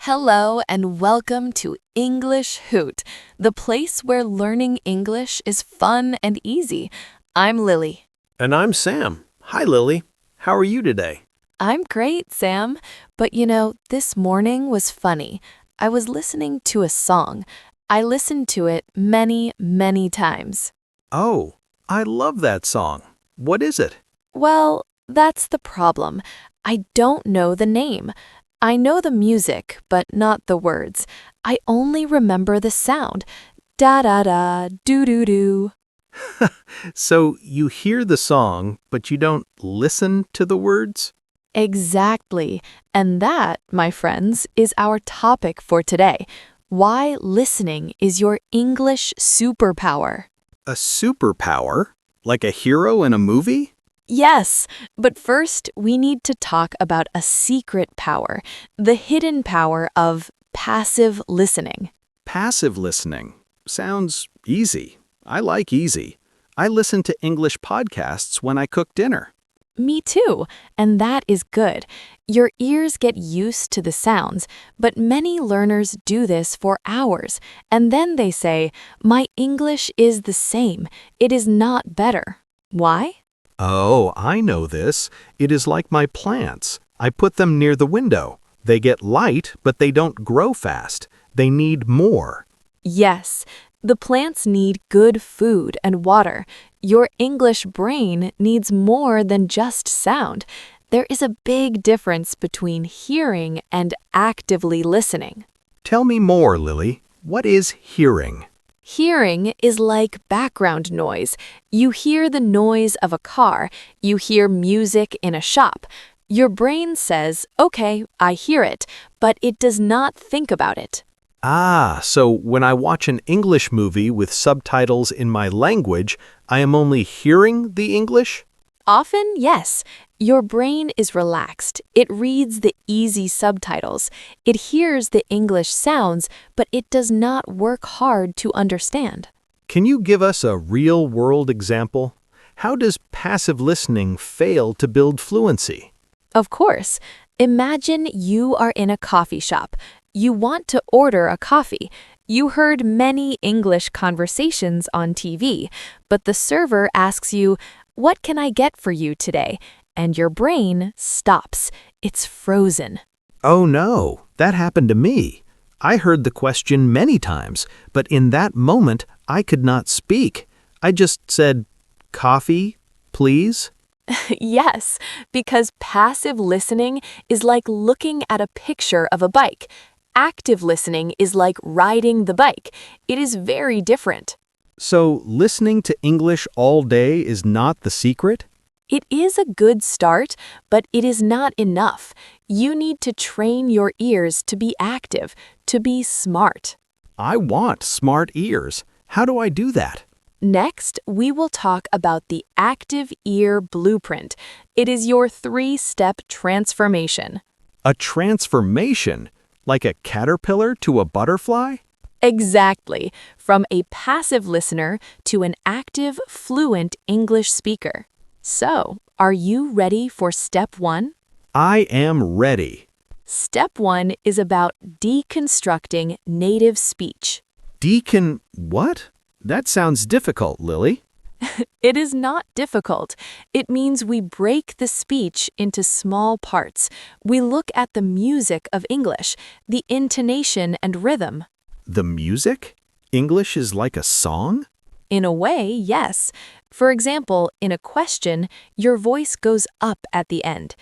Hello and welcome to English Hoot, the place where learning English is fun and easy. I'm Lily. And I'm Sam. Hi, Lily. How are you today? I'm great, Sam. But this morning was funny. I was listening to a song. I listened to it many, many times. Oh, I love that song. What is it? Well, that's the problem. I don't know the name. I know the music, but not the words. I only remember the sound. Da-da-da, doo-doo-doo. So you hear the song, but you don't listen to the words? Exactly. And that, my friends, is our topic for today. Why listening is your English superpower. A superpower? Like a hero in a movie? Yes, but first we need to talk about a secret power, the hidden power of passive listening. Passive listening. Sounds easy. I like easy. I listen to English podcasts when I cook dinner. Me too, and that is good. Your ears get used to the sounds, but many learners do this for hours, and then they say, "My English is the same. It is not better." Why? Oh, I know this. It is like my plants. I put them near the window. They get light, but they don't grow fast. They need more. Yes, the plants need good food and water. Your English brain needs more than just sound. There is a big difference between hearing and actively listening. Tell me more, Lily. What is hearing? Hearing is like background noise. You hear the noise of a car. You hear music in a shop. Your brain says, "Okay, I hear it," but it does not think about it. Ah, so when I watch an English movie with subtitles in my language, I am only hearing the English? Often, yes. Your brain is relaxed. It reads the easy subtitles. It hears the English sounds, but it does not work hard to understand. Can you give us a real-world example? How does passive listening fail to build fluency? Of course, imagine you are in a coffee shop. You want to order a coffee. You heard many English conversations on TV, but the server asks you, "What can I get for you today?" And your brain stops. It's frozen. Oh no, that happened to me. I heard the question many times, but in that moment, I could not speak. I just said, "Coffee, please?" Yes, because passive listening is like looking at a picture of a bike. Active listening is like riding the bike. It is very different. So listening to English all day is not the secret? It is a good start, but it is not enough. You need to train your ears to be active, to be smart. I want smart ears. How do I do that? Next, we will talk about the active ear blueprint. It is your 3-step transformation. A transformation? Like a caterpillar to a butterfly? Exactly, from a passive listener to an active, fluent English speaker. So, are you ready for step 1? I am ready. Step 1 is about deconstructing native speech. What? That sounds difficult, Lily. It is not difficult. It means we break the speech into small parts. We look at the music of English, the intonation and rhythm. The music? English is like a song? In a way, yes. For example, in a question, your voice goes up at the end.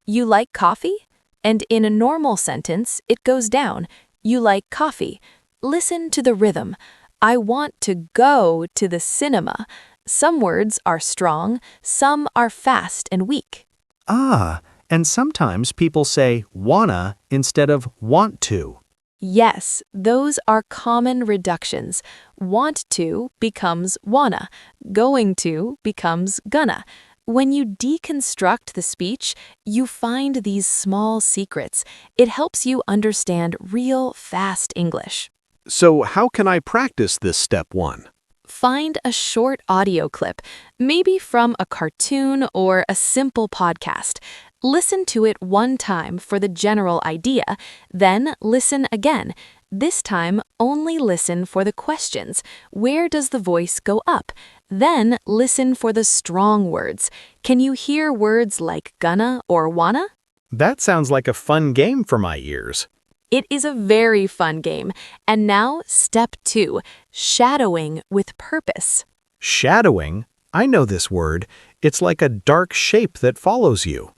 "You like coffee?" And in a normal sentence, it goes down. "You like coffee." Listen to the rhythm. "I want to go to the cinema." Some words are strong, some are fast and weak. Ah, and sometimes people say wanna instead of want to. Yes, those are common reductions. Want to becomes wanna. Going to becomes gonna. When you deconstruct the speech, you find these small secrets. It helps you understand real fast English. So how can I practice this step 1? Find a short audio clip, maybe from a cartoon or a simple podcast. Listen to it one time for the general idea, then listen again. This time, only listen for the questions. Where does the voice go up? Then listen for the strong words. Can you hear words like gonna or wanna? That sounds like a fun game for my ears. It is a very fun game. And now, step 2, shadowing with purpose. Shadowing? I know this word. It's like a dark shape that follows you.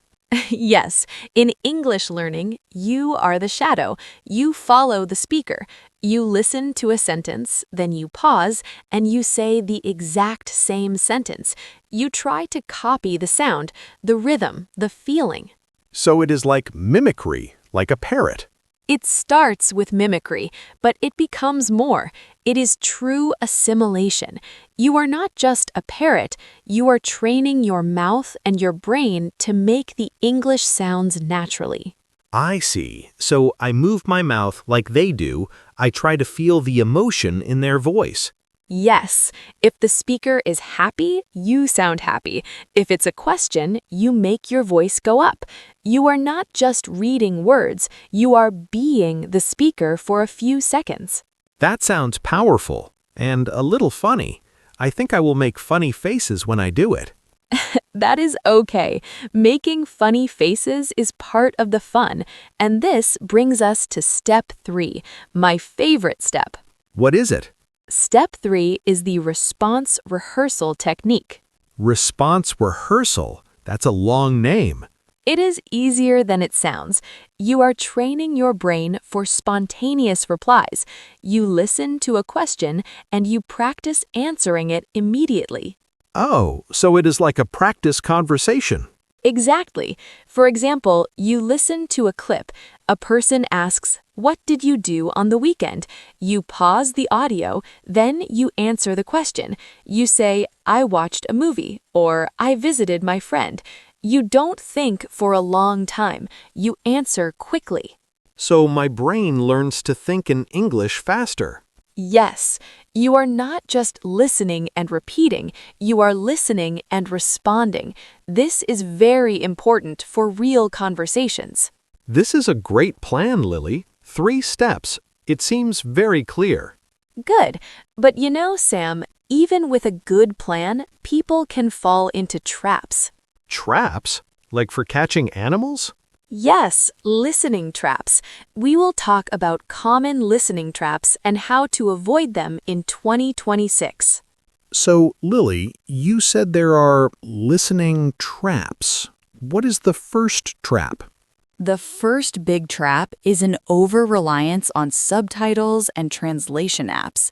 Yes, in English learning, you are the shadow. You follow the speaker. You listen to a sentence, then you pause, and you say the exact same sentence. You try to copy the sound, the rhythm, the feeling. So it is like mimicry, like a parrot. It starts with mimicry, but it becomes more. It is true assimilation. You are not just a parrot, you are training your mouth and your brain to make the English sounds naturally. I see. So I move my mouth like they do. I try to feel the emotion in their voice. Yes, if the speaker is happy, you sound happy. If it's a question, you make your voice go up. You are not just reading words, you are being the speaker for a few seconds. That sounds powerful and a little funny. I think I will make funny faces when I do it. That is okay. Making funny faces is part of the fun. And this brings us to step 3, my favorite step. What is it? Step 3 is the response rehearsal technique. Response rehearsal. That's a long name. It is easier than it sounds. You are training your brain for spontaneous replies. You listen to a question and you practice answering it immediately. Oh, so it is like a practice conversation. Exactly. For example, you listen to a clip. A person asks, "What did you do on the weekend?" You pause the audio, then you answer the question. You say, "I watched a movie," or "I visited my friend." You don't think for a long time. You answer quickly. So my brain learns to think in English faster. Yes, you are not just listening and repeating, you are listening and responding. This is very important for real conversations. This is a great plan, Lily. 3 steps. It seems very clear. Good. But you know, Sam, even with a good plan, people can fall into traps. Traps? Like for catching animals? Yes, listening traps. We will talk about common listening traps and how to avoid them in 2026. So, Lily, you said there are listening traps. What is the first trap? The first big trap is an over-reliance on subtitles and translation apps.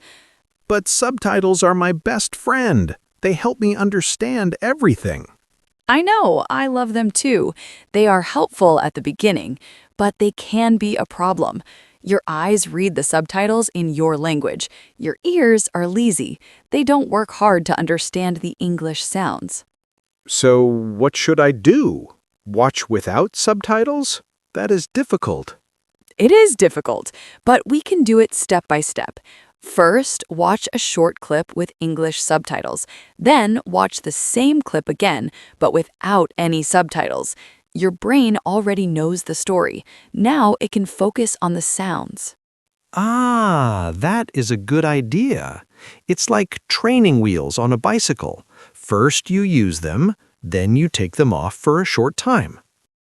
But subtitles are my best friend. They help me understand everything. I know, I love them too. They are helpful at the beginning, but they can be a problem. Your eyes read the subtitles in your language. Your ears are lazy. They don't work hard to understand the English sounds. So, what should I do? Watch without subtitles? That is difficult. It is difficult, but we can do it step by step. First, watch a short clip with English subtitles. Then, watch the same clip again, but without any subtitles. Your brain already knows the story. Now it can focus on the sounds. Ah, that is a good idea. It's like training wheels on a bicycle. First you use them, then you take them off for a short time.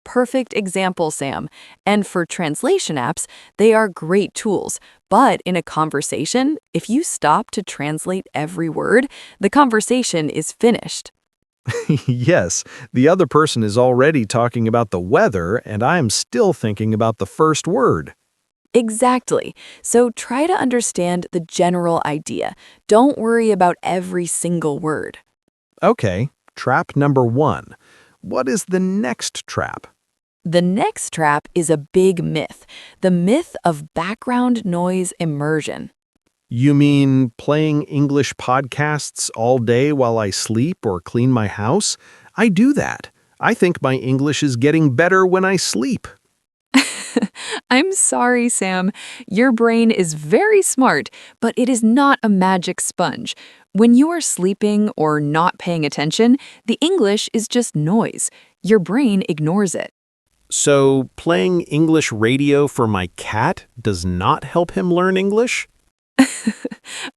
Perfect example, Sam. And for translation apps, they are great tools. But in a conversation, if you stop to translate every word, the conversation is finished. Yes, the other person is already talking about the weather, and I'm still thinking about the first word. Exactly. So try to understand the general idea. Don't worry about every single word. Okay, trap number 1. What is the next trap? The next trap is a big myth, the myth of background noise immersion. You mean playing English podcasts all day while I sleep or clean my house? I do that. I think my English is getting better when I sleep. I'm sorry, Sam. Your brain is very smart, but it is not a magic sponge. When you are sleeping or not paying attention, the English is just noise. Your brain ignores it. So, playing English radio for my cat does not help him learn English?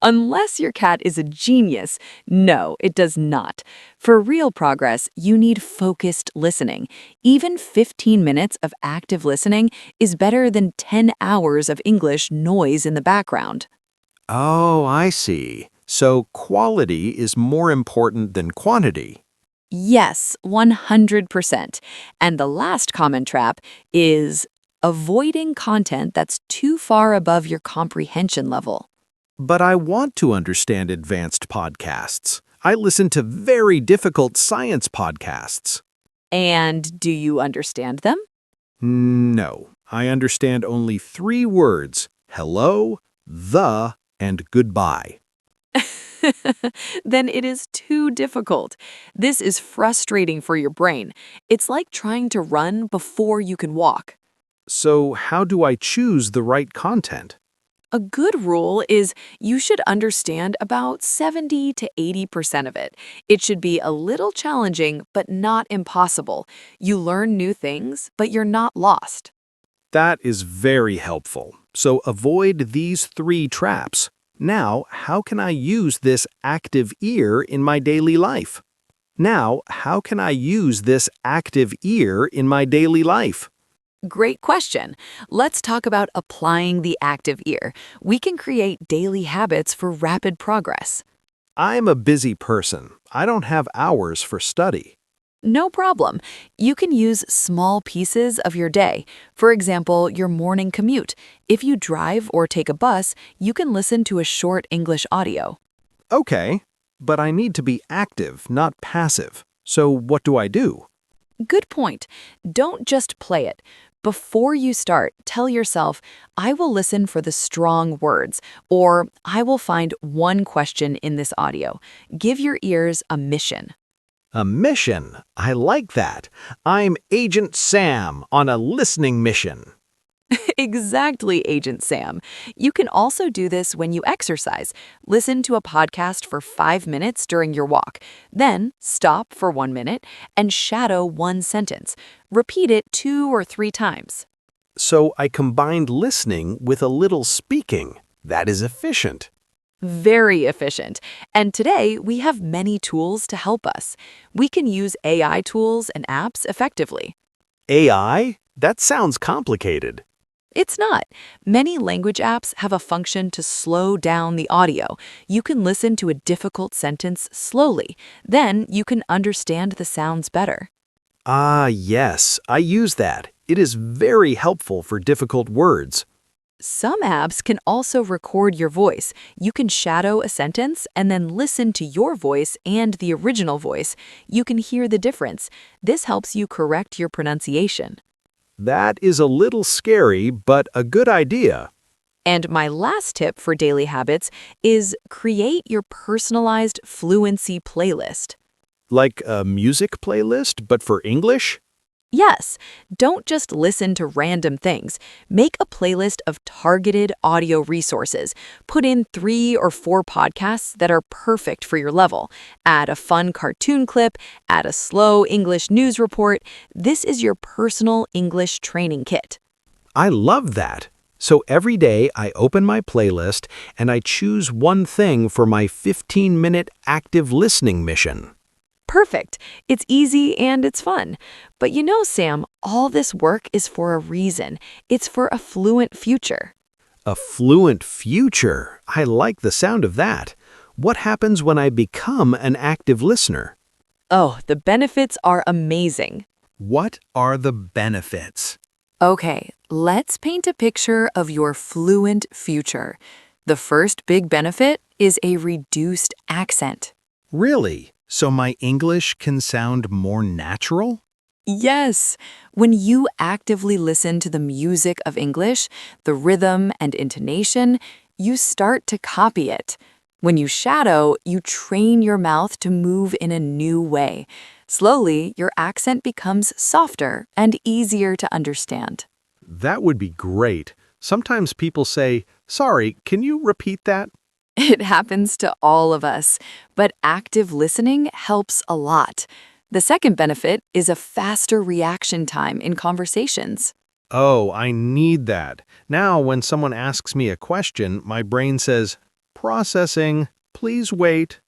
Unless your cat is a genius, no, it does not. For real progress, you need focused listening. Even 15 minutes of active listening is better than 10 hours of English noise in the background. Oh, I see. So, quality is more important than quantity. Yes, 100%. And the last common trap is avoiding content that's too far above your comprehension level. But I want to understand advanced podcasts. I listen to very difficult science podcasts. And do you understand them? No, I understand only 3 words: hello, the, and goodbye. Then it is too difficult. This is frustrating for your brain. It's like trying to run before you can walk. So, how do I choose the right content? A good rule is you should understand about 70 to 80% of it. It should be a little challenging, but not impossible. You learn new things, but you're not lost. That is very helpful. So, avoid these 3 traps. Now, how can I use this active ear in my daily life? Great question. Let's talk about applying the active ear. We can create daily habits for rapid progress. I'm a busy person. I don't have hours for study. No problem. You can use small pieces of your day. For example, your morning commute. If you drive or take a bus, you can listen to a short English audio. Okay, but I need to be active, not passive. So, what do I do? Good point. Don't just play it. Before you start, tell yourself, I will listen for the strong words, or I will find one question in this audio. Give your ears a mission. A mission. I like that. I'm Agent Sam on a listening mission. Exactly, Agent Sam. You can also do this when you exercise. Listen to a podcast for 5 minutes during your walk. Then stop for 1 minute and shadow one sentence. Repeat it 2 or 3 times. So, I combined listening with a little speaking. That is efficient. Very efficient. And today, we have many tools to help us. We can use AI tools and apps effectively. AI? That sounds complicated. It's not. Many language apps have a function to slow down the audio. You can listen to a difficult sentence slowly. Then you can understand the sounds better. Ah, yes, I use that. It is very helpful for difficult words. Some apps can also record your voice. You can shadow a sentence and then listen to your voice and the original voice. You can hear the difference. This helps you correct your pronunciation. That is a little scary, but a good idea. And my last tip for daily habits is create your personalized fluency playlist. Like a music playlist, but for English? Yes, don't just listen to random things. Make a playlist of targeted audio resources. Put in 3 or 4 podcasts that are perfect for your level. Add a fun cartoon clip, add a slow English news report. This is your personal English training kit. I love that. So every day I open my playlist and I choose one thing for my 15-minute active listening mission. Perfect. It's easy and it's fun. But you know, Sam, all this work is for a reason. It's for a fluent future. A fluent future. I like the sound of that. What happens when I become an active listener? Oh, the benefits are amazing. What are the benefits? Okay, let's paint a picture of your fluent future. The first big benefit is a reduced accent. Really? So my English can sound more natural? Yes, when you actively listen to the music of English, the rhythm and intonation, you start to copy it. When you shadow, you train your mouth to move in a new way. Slowly, your accent becomes softer and easier to understand. That would be great. Sometimes people say, "Sorry, can you repeat that?" It happens to all of us, but active listening helps a lot. The second benefit is a faster reaction time in conversations. Oh, I need that. Now, when someone asks me a question, my brain says, processing, please wait.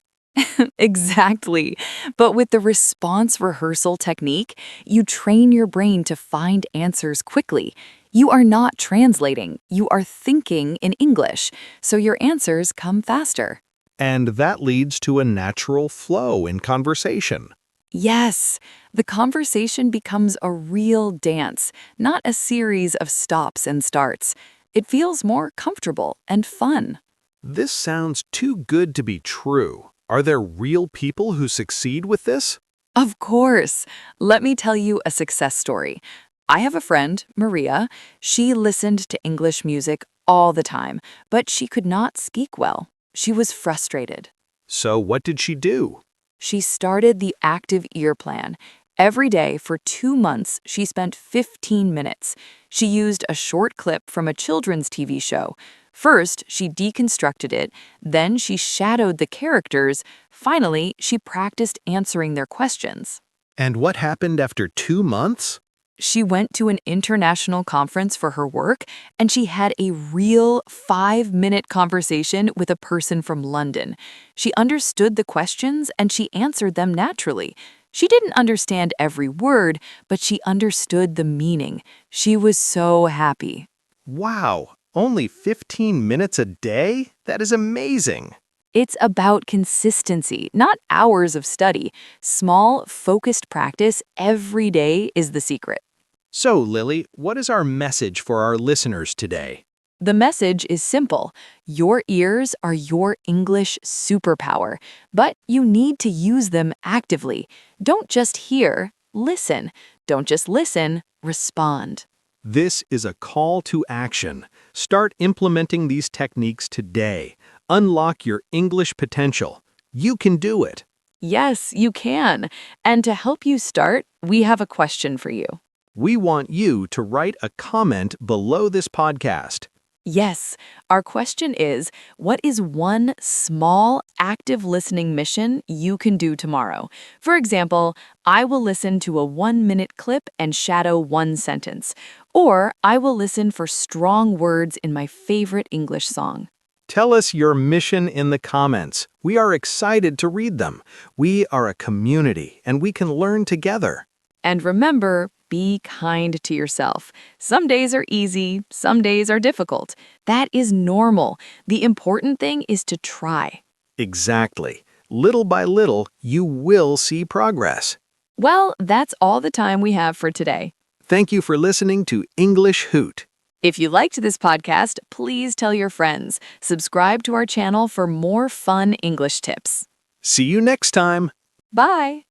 Exactly. But with the response rehearsal technique, you train your brain to find answers quickly. You are not translating, you are thinking in English, so your answers come faster. And that leads to a natural flow in conversation. Yes, the conversation becomes a real dance, not a series of stops and starts. It feels more comfortable and fun. This sounds too good to be true. Are there real people who succeed with this? Of course. Let me tell you a success story. I have a friend, Maria. She listened to English music all the time, but she could not speak well. She was frustrated. So what did she do? She started the active ear plan. Every day for 2 months, she spent 15 minutes. She used a short clip from a children's TV show. First, she deconstructed it, then she shadowed the characters. Finally, she practiced answering their questions. And what happened after 2 months? She went to an international conference for her work, and she had a real 5-minute conversation with a person from London. She understood the questions and she answered them naturally. She didn't understand every word, but she understood the meaning. She was so happy. Wow, only 15 minutes a day? That is amazing. It's about consistency, not hours of study. Small, focused practice every day is the secret. So, Lily, what is our message for our listeners today? The message is simple. Your ears are your English superpower, but you need to use them actively. Don't just hear, listen. Don't just listen, respond. This is a call to action. Start implementing these techniques today. Unlock your English potential. You can do it. Yes, you can. And to help you start, we have a question for you. We want you to write a comment below this podcast. Yes, our question is, what is one small, active listening mission you can do tomorrow? For example, I will listen to a 1-minute clip and shadow one sentence. Or I will listen for strong words in my favorite English song. Tell us your mission in the comments. We are excited to read them. We are a community, and we can learn together. And remember, be kind to yourself. Some days are easy, some days are difficult. That is normal. The important thing is to try. Exactly. Little by little, you will see progress. Well, that's all the time we have for today. Thank you for listening to English Hoot. If you liked this podcast, please tell your friends. Subscribe to our channel for more fun English tips. See you next time. Bye!